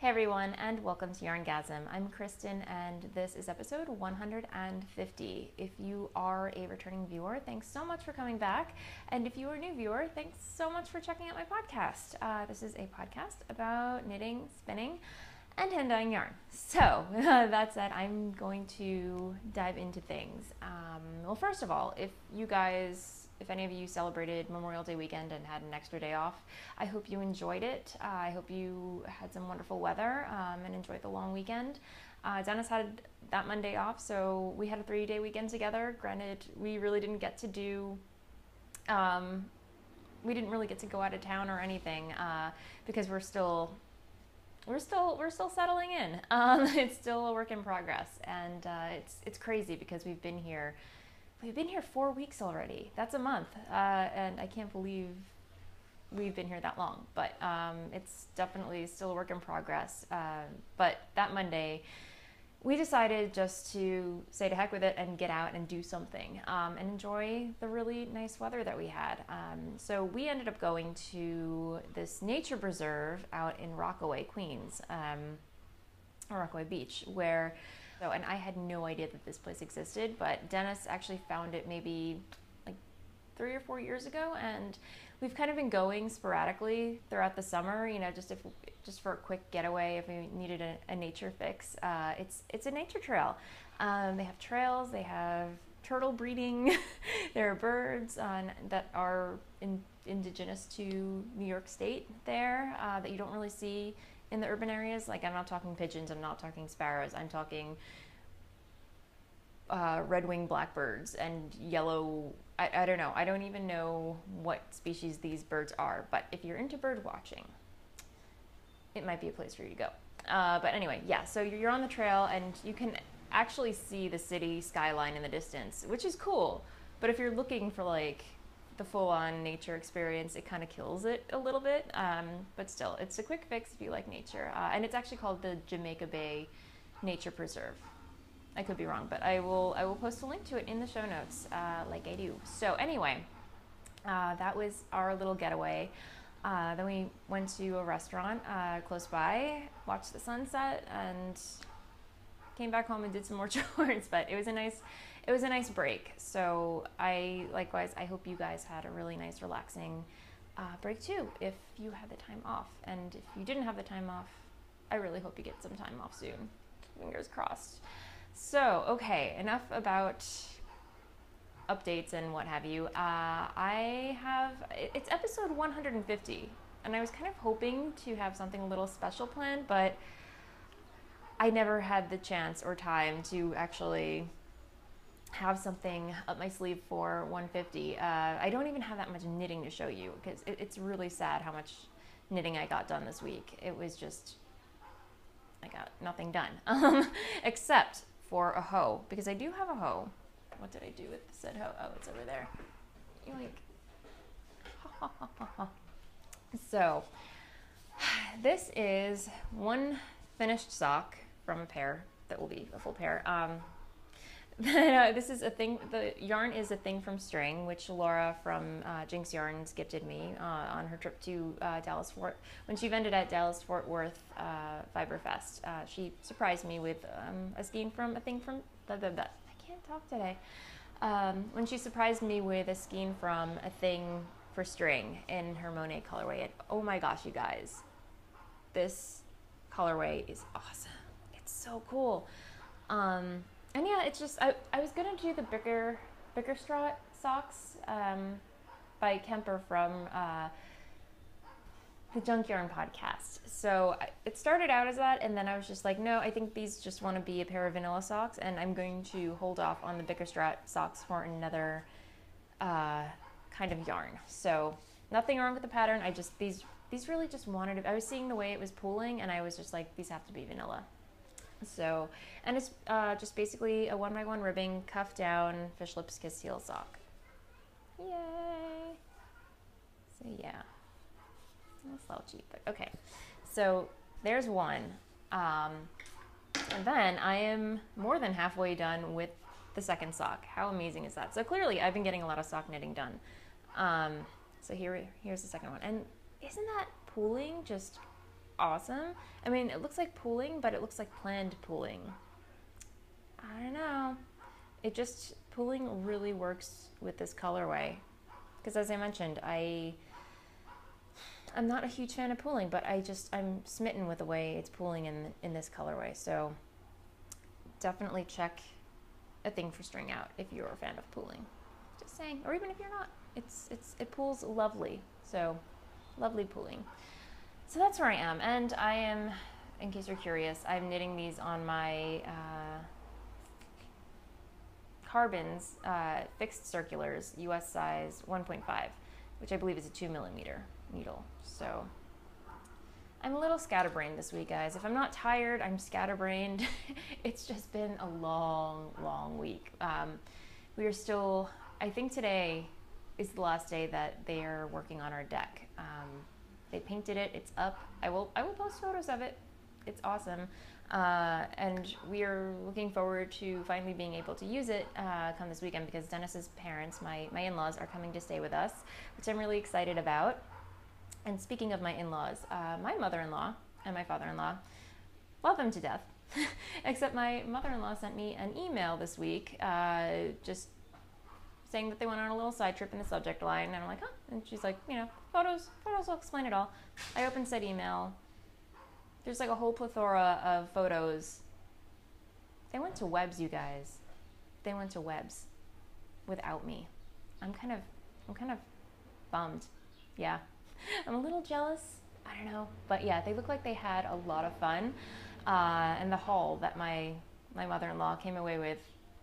Hey everyone, and welcome to YarnGasm. I'm Kristen, and this is episode 150. If you are a returning viewer, thanks so much for coming back. And if you are a new viewer, thanks so much for checking out my podcast. This is a podcast about knitting, spinning, and hand dyeing yarn. So, that said, I'm going to dive into things. Well, first of all, if any of you celebrated Memorial Day weekend and had an extra day off, I hope you enjoyed it. I hope you had some wonderful weather and enjoyed the long weekend. Dennis had that Monday off, so we had a 3-day weekend together. Granted, we really didn't get to do, we didn't really get to go out of town or anything because we're still settling in. It's still a work in progress, and it's crazy because we've been here 4 weeks already. That's a month, and I can't believe we've been here that long. But it's definitely still a work in progress. But that Monday, we decided just to say to heck with it and get out and do something and enjoy the really nice weather that we had. So we ended up going to this nature preserve out in Rockaway, Queens, or Rockaway Beach, and I had no idea that this place existed, but Dennis actually found it maybe like 3 or 4 years ago, and we've kind of been going sporadically throughout the summer, just for a quick getaway if we needed a nature fix. It's a nature trail. They have trails, they have turtle breeding, there are birds that are indigenous to New York State there that you don't really see in the urban areas. Like, I'm not talking pigeons, I'm not talking sparrows, I'm talking red-winged blackbirds and yellow, I don't know, I don't even know what species these birds are, but if you're into bird watching, it might be a place for you to go. But anyway, yeah, so you're on the trail and you can actually see the city skyline in the distance, which is cool, but if you're looking for like the full-on nature experience, it kind of kills it a little bit, but still, it's a quick fix if you like nature, and it's actually called the Jamaica Bay Nature Preserve. I could be wrong, but I will post a link to it in the show notes, like I do. So anyway, that was our little getaway. Then we went to a restaurant close by, watched the sunset, and came back home and did some more chores. But it was a nice break. So I hope you guys had a really nice, relaxing break too, if you had the time off. And if you didn't have the time off, I really hope you get some time off soon. Fingers crossed. So, okay, enough about updates and what have you. It's episode 150, and I was kind of hoping to have something a little special planned, but I never had the chance or time to actually have something up my sleeve for 150. I don't even have that much knitting to show you, because it's really sad how much knitting I got done this week. It was just, I got nothing done, except for a hoe, because I do have a hoe. What did I do with said hoe? Oh, it's over there. Yoink. So, this is one finished sock from a pair that will be a full pair. This is a thing, the yarn is a thing from string, which Laura from Jinx Yarns gifted me on her trip to when she vended at Dallas Fort Worth Fiber Fest. She surprised me with a thing from, I can't talk today. When she surprised me with a skein from a thing for string in her Monet colorway. And oh my gosh, you guys, this colorway is awesome. It's so cool. And yeah, it's just, I was going to do the Bickerstraat socks by Kemper from the Junk Yarn podcast. So it started out as that, and then I was just like, no, I think these just want to be a pair of vanilla socks, and I'm going to hold off on the Bickerstraat socks for another kind of yarn. So nothing wrong with the pattern. These really just wanted to, I was seeing the way it was pooling, and I was just like, these have to be vanilla. So, and it's just basically a 1x1 ribbing, cuff down, fish lips, kiss heel sock. Yay! So yeah, that's a little cheap, but okay. So there's one, and then I am more than halfway done with the second sock. How amazing is that? So clearly I've been getting a lot of sock knitting done. So here's the second one, and isn't that pooling just awesome. I mean, it looks like pooling, but it looks like planned pooling. I don't know. Pooling really works with this colorway. Because as I mentioned, I'm not a huge fan of pooling, but I'm smitten with the way it's pooling in this colorway. So definitely check a thing for string out if you're a fan of pooling. Just saying, or even if you're not, it pools lovely. So lovely pooling. So that's where I am, and I am, in case you're curious, I'm knitting these on my Carbons fixed circulars, US size 1.5, which I believe is a 2mm needle. So I'm a little scatterbrained this week, guys. If I'm not tired, I'm scatterbrained. It's just been a long week. We are still, I think today is the last day that they are working on our deck. They painted it, it's up. I will post photos of it. It's awesome. And we are looking forward to finally being able to use it come this weekend, because Dennis's parents, my in-laws, are coming to stay with us, which I'm really excited about. And speaking of my in-laws, my mother-in-law and my father-in-law, love them to death. Except my mother-in-law sent me an email this week just saying that they went on a little side trip in the subject line, and I'm like, huh? And she's like, photos will explain it all. I opened said email. There's like a whole plethora of photos. They went to Webs, you guys. They went to Webs without me. I'm kind of bummed. Yeah. I'm a little jealous. I don't know. But yeah, they look like they had a lot of fun. And the haul that my mother-in-law came away with,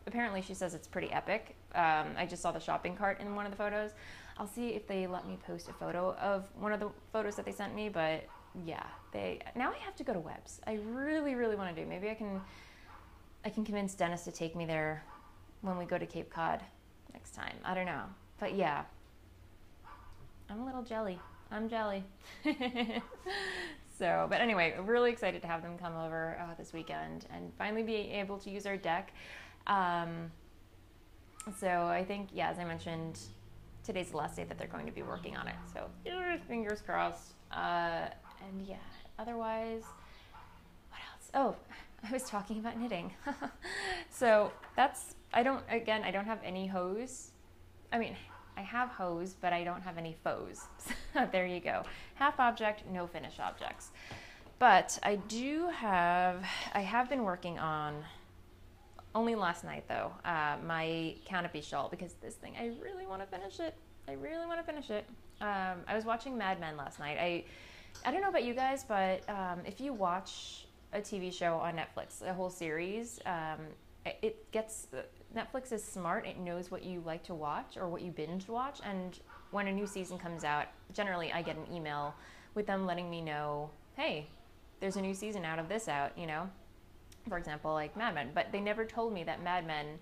apparently she says it's pretty epic. I just saw the shopping cart in one of the photos. I'll see if they let me post a photo of one of the photos that they sent me, but yeah, now I have to go to Webs. I really want to do. Maybe I can convince Dennis to take me there when we go to Cape Cod next time. I don't know. But yeah, I'm a little jelly. I'm jelly. So, but anyway, really excited to have them come over this weekend and finally be able to use our deck. So I think, yeah, as I mentioned, today's the last day that they're going to be working on it. So fingers crossed. And yeah, otherwise, what else? Oh, I was talking about knitting. So I don't have any hose. I mean, I have hose, but I don't have any foes. There you go. Half object, no finish objects. But I have been working on, only last night though, my canopy shawl, because this thing, I really want to finish it. I was watching Mad Men last night. I don't know about you guys, but if you watch a TV show on Netflix, a whole series, Netflix is smart. It knows what you like to watch or what you binge watch, and when a new season comes out, generally I get an email with them letting me know, hey, there's a new season out, for example, like Mad Men. But they never told me that Mad Men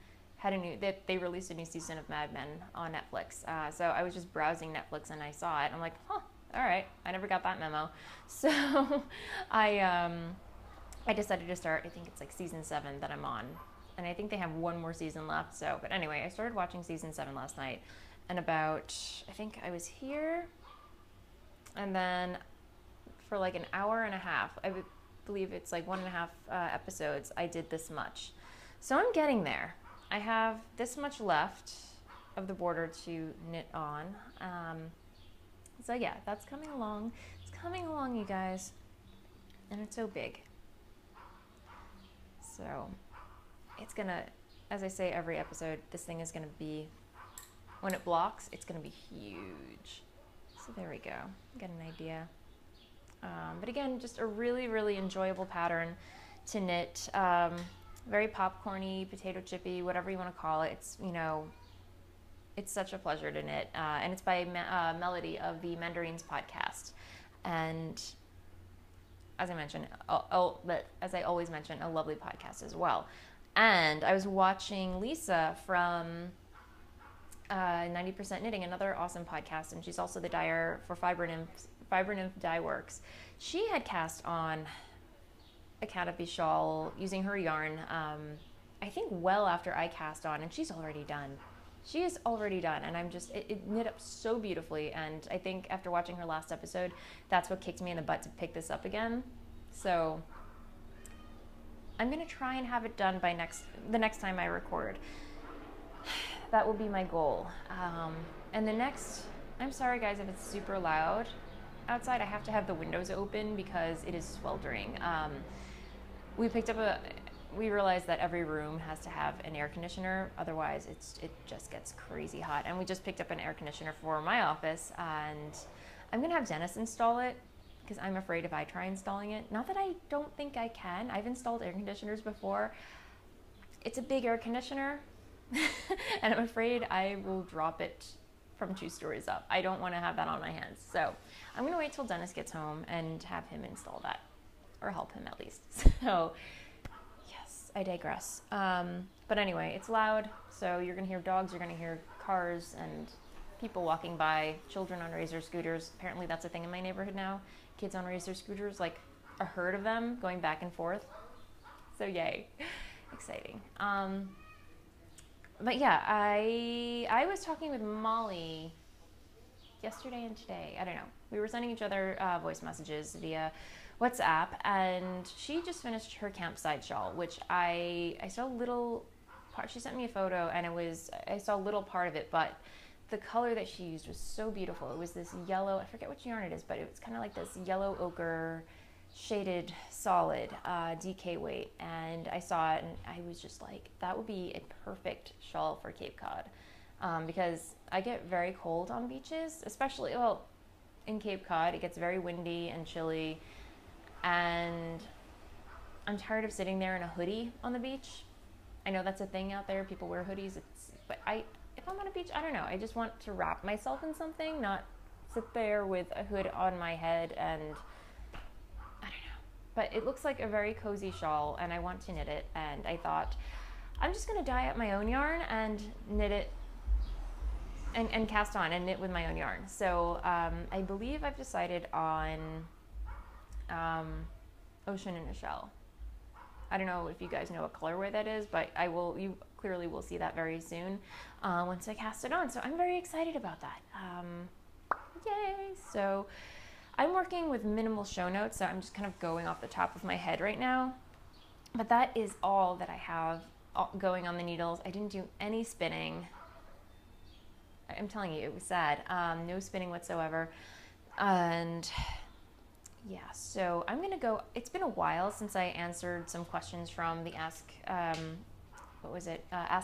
that they released a new season of Mad Men on Netflix. So I was just browsing Netflix and I saw it. I'm like, huh, all right. I never got that memo. So I decided to start, I think it's like season 7 that I'm on. And I think they have one more season left. So, but anyway, I started watching season 7 last night. And I think I was here. And then for like an hour and a half, I believe it's like 1.5 episodes, I did this much. So I'm getting there. I have this much left of the border to knit on. So yeah, that's coming along. It's coming along, you guys. And it's so big. So it's gonna, as I say every episode, this thing is gonna be, when it blocks, it's gonna be huge. So there we go. Get an idea. But again, just a really enjoyable pattern to knit. Very popcorny, potato chippy, whatever you want to call it. It's, it's such a pleasure to knit. And it's by Melody of the Mandarins podcast. And as I mentioned, but as I always mention, a lovely podcast as well. And I was watching Lisa from 90% Knitting, another awesome podcast, and she's also the dyer for Fiber Nymph Dye Works. She had cast on a canopy shawl using her yarn, I think well after I cast on, and she's already done. she is already done, and it knit up so beautifully. And I think after watching her last episode, that's what kicked me in the butt to pick this up again. So I'm gonna try and have it done by the next time I record. That will be my goal. And the next, I'm sorry guys if it's super loud outside. I have to have the windows open because it is sweltering. We realized that every room has to have an air conditioner, otherwise it just gets crazy hot. And we just picked up an air conditioner for my office, and I'm gonna have Dennis install it because I'm afraid if I try installing it, not that I don't think I can. I've installed air conditioners before. It's a big air conditioner, and I'm afraid I will drop it from 2 stories up. I don't want to have that on my hands. So I'm gonna wait till Dennis gets home and have him install that, or help him at least. So yes, I digress. But anyway, it's loud, so you're gonna hear dogs, you're gonna hear cars and people walking by, children on razor scooters. Apparently that's a thing in my neighborhood now. Kids on razor scooters, like a herd of them going back and forth. So yay, exciting. But yeah, I was talking with Molly yesterday and today. I don't know. We were sending each other voice messages via WhatsApp, and she just finished her campsite shawl, which I saw a little part. She sent me a photo, and I saw a little part of it, but the color that she used was so beautiful. It was this yellow, I forget which yarn it is, but it was kind of like this yellow ochre shaded solid DK weight, and I saw it and I was just like, that would be a perfect shawl for Cape Cod, because I get very cold on beaches, especially, well, in Cape Cod it gets very windy and chilly, and I'm tired of sitting there in a hoodie on the beach. I know that's a thing out there, people wear hoodies, but if I'm on a beach, I don't know, I just want to wrap myself in something, not sit there with a hood on my head, and I don't know. But it looks like a very cozy shawl, and I want to knit it, and I thought I'm just gonna dye up my own yarn and knit it and cast on and knit with my own yarn. So I believe I've decided on Ocean in a Shell. I don't know if you guys know what colorway that is, but you clearly will see that very soon once I cast it on. So I'm very excited about that. Yay! So I'm working with minimal show notes, so I'm just kind of going off the top of my head right now. But that is all that I have going on the needles. I didn't do any spinning. I'm telling you, it was sad. No spinning whatsoever. And yeah, so I'm gonna go. It's been a while since I answered some questions from the Ask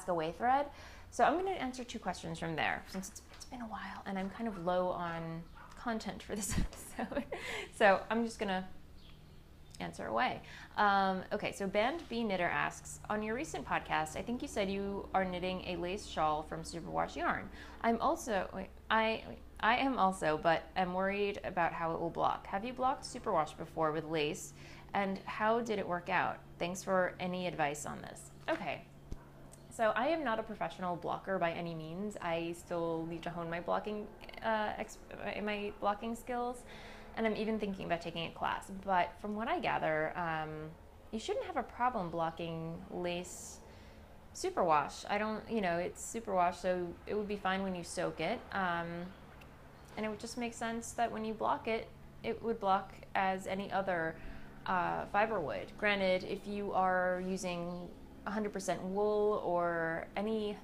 Away thread. So I'm gonna answer 2 questions from there since it's been a while and I'm kind of low on content for this episode. So I'm just gonna answer away. Okay, so Band B Knitter asks, on your recent podcast, I think you said you are knitting a lace shawl from superwash yarn. I am also, but I'm worried about how it will block. Have you blocked superwash before with lace, and how did it work out? Thanks for any advice on this. Okay, so I am not a professional blocker by any means. I still need to hone my blocking skills, and I'm even thinking about taking a class. But from what I gather, you shouldn't have a problem blocking lace superwash. It's superwash, so it would be fine when you soak it. And it would just make sense that when you block it, it would block as any other fiber would. Granted, if you are using 100% wool or I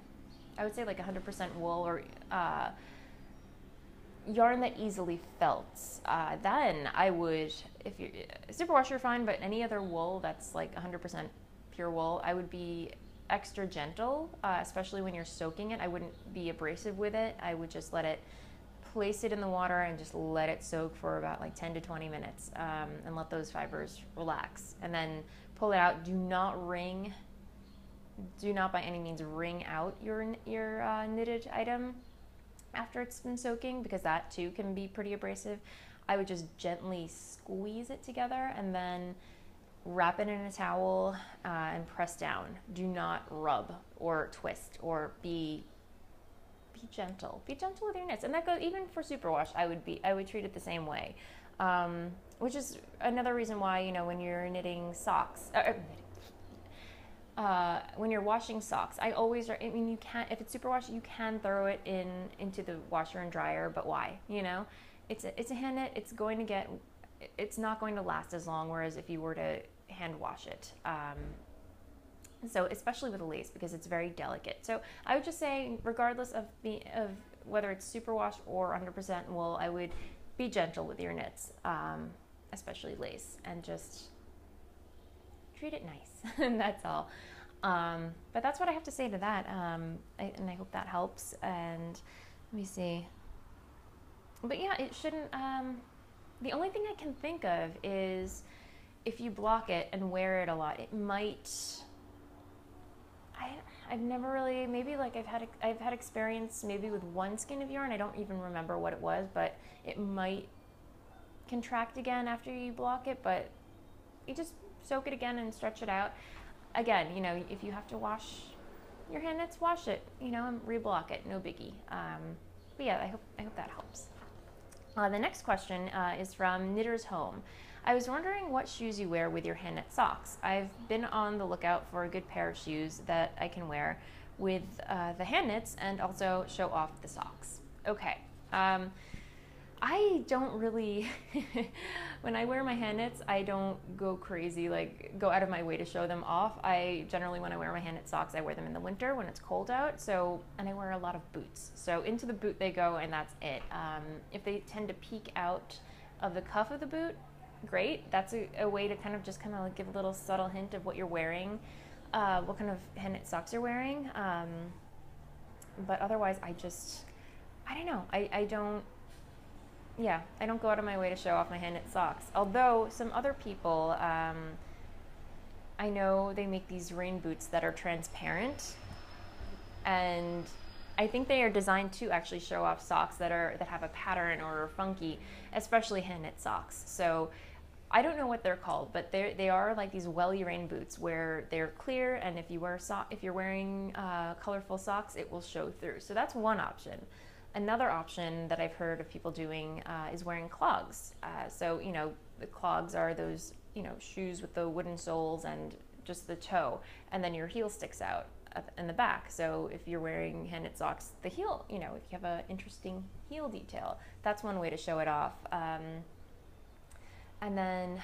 would say like 100% wool or yarn that easily felts, then I would, if you superwash, you're fine, but any other wool that's like 100% pure wool, I would be extra gentle, especially when you're soaking it. I wouldn't be abrasive with it. I would just place it in the water and just let it soak for about like 10 to 20 minutes and let those fibers relax, and then pull it out. Do not by any means wring out your knitted item after it's been soaking, because that too can be pretty abrasive. I would just gently squeeze it together and then wrap it in a towel and press down. Do not rub or twist, or be gentle. Be gentle with your knits, and that goes even for superwash. I would treat it the same way, which is another reason why when you're knitting socks, when you're washing socks, I mean, you can't, if it's superwash, you can throw it into the washer and dryer, but why? You know, it's a hand knit. It's not going to last as long. Whereas if you were to hand wash it, so especially with a lace, because it's very delicate. So I would just say, regardless of whether it's superwash or 100% wool, I would be gentle with your knits, especially lace, and just treat it nice. And that's all. But that's what I have to say to that. And I hope that helps. And let me see. But yeah, it shouldn't. The only thing I can think of is if you block it and wear it a lot, it might. I've never really, maybe like I've had experience maybe with one skein of yarn. I don't even remember what it was, but it might contract again after you block it. But you just soak it again and stretch it out. Again, you know, if you have to wash your hand knits, wash it, you know, and reblock it, no biggie. But yeah, I hope that helps. The next question is from Knitter's Home. I was wondering what shoes you wear with your hand knit socks. I've been on the lookout for a good pair of shoes that I can wear with the hand knits and also show off the socks. Okay. I don't really, when I wear my hand knits, I don't go crazy, like go out of my way to show them off. I generally, when I wear my hand knit socks, I wear them in the winter when it's cold out. And I wear a lot of boots. So into the boot they go, and that's it. If they tend to peek out of the cuff of the boot, great. That's a way to kind of like give a little subtle hint of what you're wearing, what kind of hand knit socks you're wearing. But otherwise, I don't know. I don't go out of my way to show off my hand knit socks. Although some other people, I know they make these rain boots that are transparent, and I think they are designed to actually show off socks that have a pattern or are funky, especially hand knit socks. So I don't know what they're called, but they are like these welly rain boots where they're clear, and if you're wearing colorful socks, it will show through. So that's one option. Another option that I've heard of people doing is wearing clogs. So, you know, the clogs are those, you know, shoes with the wooden soles and just the toe, and then your heel sticks out in the back. So if you're wearing hand knit socks, the heel, you know, if you have an interesting heel detail, that's one way to show it off. And then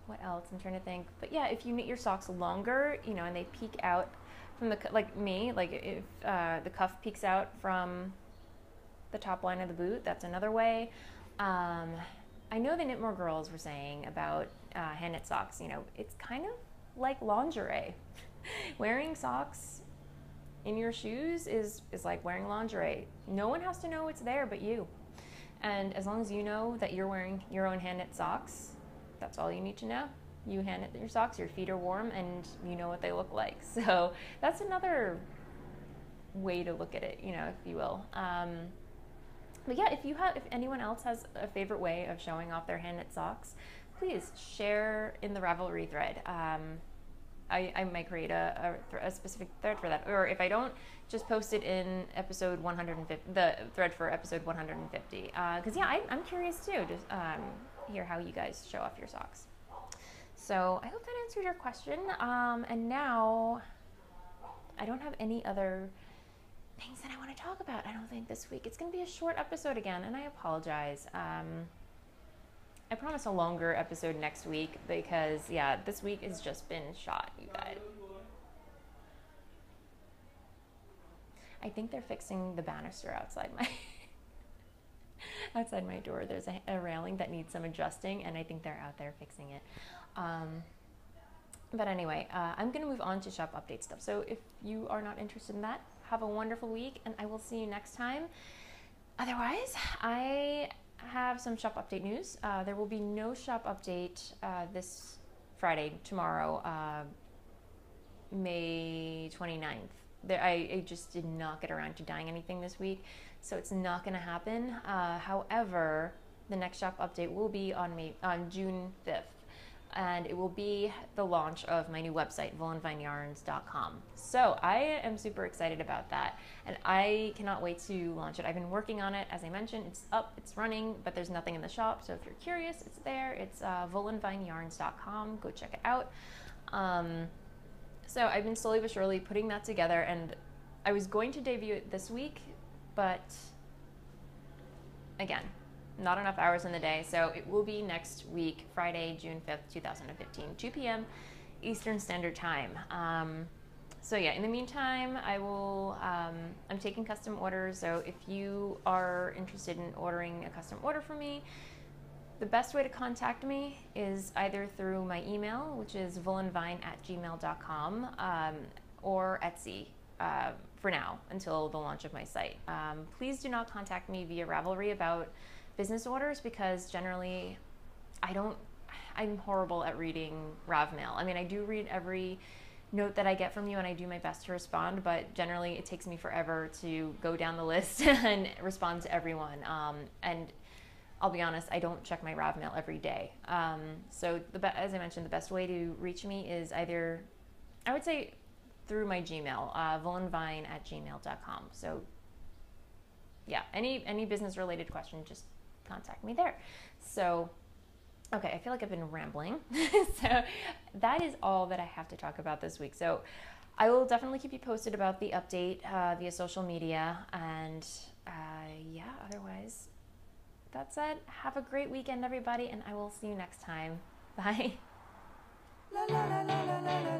what else? I'm trying to think. But yeah, if you knit your socks longer, you know, and they peek out from like me, like if the cuff peeks out from the top line of the boot, that's another way. I know the Knit More girls were saying about hand knit socks, you know, it's kind of like lingerie. Wearing socks in your shoes is like wearing lingerie. No one has to know it's there but you. And as long as you know that you're wearing your own hand knit socks, that's all you need to know. You hand knit your socks, your feet are warm, and you know what they look like. So that's another way to look at it, you know, if you will. But yeah, if anyone else has a favorite way of showing off their hand knit socks, please share in the Ravelry thread. I might create a specific thread for that, or if I don't, just post it in episode 150, the thread for episode 150. Because yeah, I'm curious too, just hear how you guys show off your socks. So I hope that answered your question. And now I don't have any other things that I want to talk about, I don't think, this week. It's going to be a short episode again, and I apologize. I promise a longer episode next week because, yeah, this week has just been shot, you guys. I think they're fixing the banister outside my door. There's a railing that needs some adjusting, and I think they're out there fixing it. But anyway, I'm going to move on to shop update stuff. So if you are not interested in that, have a wonderful week, and I will see you next time. Otherwise, I have some shop update news. There will be no shop update this Friday, tomorrow, May 29th. I just did not get around to dyeing anything this week, so it's not going to happen. However, the next shop update will be on June 5th. And it will be the launch of my new website, VoolenvineYarns.com. So I am super excited about that, and I cannot wait to launch it. I've been working on it, as I mentioned. It's up, it's running, but there's nothing in the shop. So if you're curious, it's there. It's VoolenvineYarns.com. Go check it out. So I've been slowly but surely putting that together, and I was going to debut it this week, but again, not enough hours in the day. So it will be next week, Friday, June 5th, 2015, 2 p.m. Eastern Standard Time. So yeah, in the meantime, I'm taking custom orders. So if you are interested in ordering a custom order from me, the best way to contact me is either through my email, which is voolenvine@gmail.com, or Etsy for now until the launch of my site. Please do not contact me via Ravelry about business orders, because generally I'm horrible at reading Rav mail. I mean, I do read every note that I get from you and I do my best to respond, but generally it takes me forever to go down the list and respond to everyone. And I'll be honest, I don't check my Rav mail every day. So as I mentioned, the best way to reach me is either, I would say, through my Gmail, voolenvine@gmail.com. So yeah, any business related question, just contact me there. So, okay, I feel like I've been rambling. So that is all that I have to talk about this week. So I will definitely keep you posted about the update via social media. And yeah, otherwise, that said, have a great weekend, everybody, and I will see you next time. Bye. La, la, la, la, la, la.